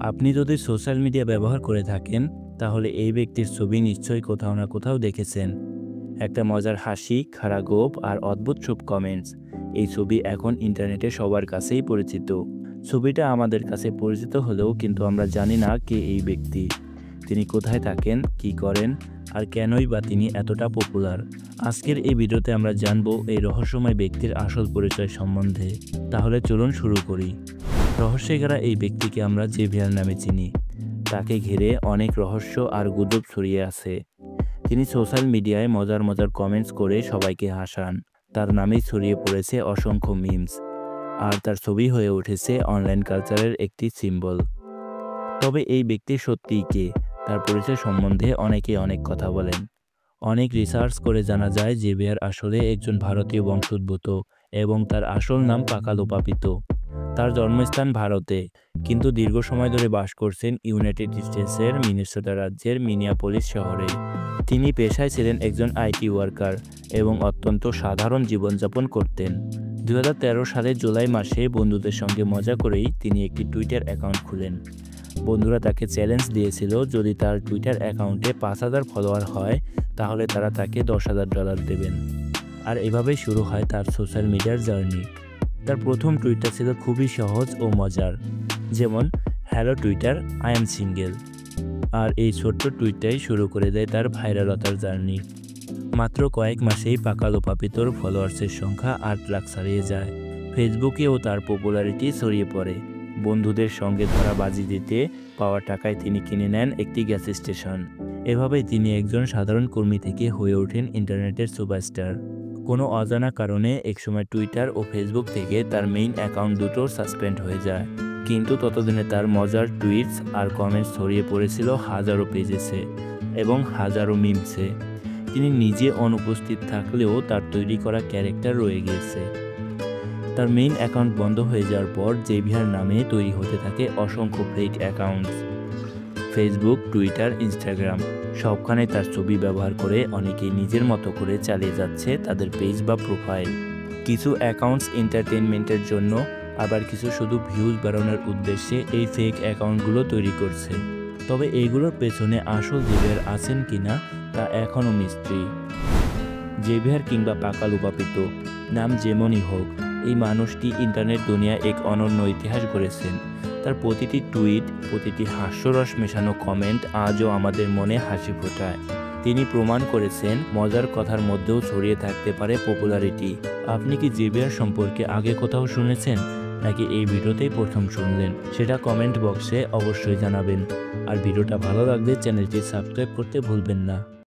আপনি যদি social media ব্যবহার করে থাকেন, তাহলে এই ব্যক্তির ছবি নিশ্চয়ই কোথাও না কোথাও দেখেছেন। একটা মজার হাসি, খাড়া গোঁফ আর অদ্ভুত সব কমেন্টস। এই ছবি এখন ইন্টারনেটে সবার কাছেই পরিচিত। ছবিটা আমাদের কাছে পরিচিত হলেও কিন্তু আমরা জানি না কে এই ব্যক্তি। তিনি কোথায় থাকেন, কি করেন, আর কেনই বা তিনি এতটা পপুলার। আজকের এই ভিডিওতে আমরা জানবো এই রহস্যময় ব্যক্তির আসল পরিচয় সম্বন্ধে। তাহলে চলুন শুরু করি। রহস্যে ঘেরা এই ব্যক্তিকে আমরা জেভিয়ার নামে চিনি। তাকে ঘিরে অনেক রহস্য আর গুজব ছড়িয়ে আছে। তিনি সোশ্যাল মিডিয়ায় মজার মজার কমেন্টস করে সবাইকে হাসান। তার নামেই ছড়িয়ে পড়েছে অসংখ্য মিমস, আর তার ছবি হয়ে উঠেছে অনলাইন কালচারের একটি সিম্বল। তবে এই ব্যক্তি সত্যিই কে, তার পরিচয় সম্বন্ধে অনেকে অনেক কথা বলেন। অনেক রিসার্চ করে জানা যায় জেভিয়ার আসলে একজন ভারতীয় বংশোদ্ভূত এবং তার আসল নাম পাকালো পাপিতো। তার জন্মস্থান ভারতে, কিন্তু দীর্ঘ সময় ধরে বাস করছেন ইউনাইটেড স্টেটসের মিনেসোটা রাজ্যের মিনিয়াপোলিস শহরে। তিনি পেশায় ছিলেন একজন আইটি ওয়ার্কার এবং অত্যন্ত সাধারণ জীবনযাপন করতেন। 2013 সালের জুলাই মাসে বন্ধুদের সঙ্গে মজা করেই তিনি একটি টুইটার অ্যাকাউন্ট খুলেন। বন্ধুরা তাকে চ্যালেঞ্জ দিয়েছিল, যদি তার টুইটার অ্যাকাউন্টে 5,000 ফলোয়ার হয় তাহলে তারা তাকে $10,000 দেবেন। আর এভাবেই শুরু হয় তার সোশ্যাল মিডিয়ার জার্নি। তার প্রথম টুইটটা ছিল খুবই সহজ ও মজার, যেমন hello Twitter, I am single. আর এই ছোট্ট টুইটটাই শুরু করে দেয় তার ভাইরালতার জার্নি। মাত্র কয়েক মাসেই পাকালো পাপিতোর ফলোয়ার্সের সংখ্যা 8 লাখ ছাড়িয়ে যায়। ফেসবুকেও তার পপুলারিটি ছড়িয়ে পড়ে। বন্ধুদের সঙ্গে ধরা বাজি দিতে পাওয়া টাকায় তিনি কিনে নেন একটি গ্যাস স্টেশন। এভাবেই তিনি একজন সাধারণ কর্মী থেকে হয়ে ওঠেন ইন্টারনেটের সুপারস্টার। কোনো অজানা কারণে একসময় টুইটার ও ফেসবুক থেকে তার মেইন অ্যাকাউন্ট দুটো সাসপেন্ড হয়ে যায়, কিন্তু ততদিনে তার মজার টুইটস আর কমেন্টস ছড়িয়ে পড়েছিল হাজারো পেজেসে এবং হাজারো মিমসে। তিনি নিজে অনুপস্থিত থাকলেও তার তৈরি করা ক্যারেক্টার রয়ে গিয়েছে। তার মেইন অ্যাকাউন্ট বন্ধ হয়ে যাওয়ার পর জেভিয়ার নামে তৈরি হতে থাকে অসংখ্য fake accounts. Facebook, Twitter, Instagram সবখানে তার ছবি ব্যবহার করে অনেকেই নিজের মতো করে চালিয়ে যাচ্ছে তাদের পেজ বা প্রোফাইল। কিছু অ্যাকাউন্টস এন্টারটেইনমেন্টের জন্য, আবার কিছু শুধু ভিউজ বাড়ানোর উদ্দেশ্যে এই ফেক অ্যাকাউন্টগুলো তৈরি করছে। তবে এইগুলোর পেছনে আসল জেভিয়ার আছেন কিনা তা এখনও মিস্ট্রি। জেভিয়ার কিংবা পাকালো পাপিতো, নাম যেমনই হোক, এই মানুষটি ইন্টারনেট দুনিয়ায় এক অনন্য ইতিহাস গড়েছেন। তার প্রতিটি টুইট, প্রতিটি হাস্যরস মেশানো কমেন্ট আজও আমাদের মনে হাসি ফোটায়। তিনি প্রমাণ করেছেন মজার কথার মধ্যেও ছড়িয়ে থাকতে পারে পপুলারিটি। আপনি কি জেভিয়ার সম্পর্কে আগে কোথাও শুনেছেন, নাকি এই ভিডিওতেই প্রথম শুনলেন? সেটা কমেন্ট বক্সে অবশ্যই জানাবেন। আর ভিডিওটা ভালো লাগলে চ্যানেলটি সাবস্ক্রাইব করতে ভুলবেন না।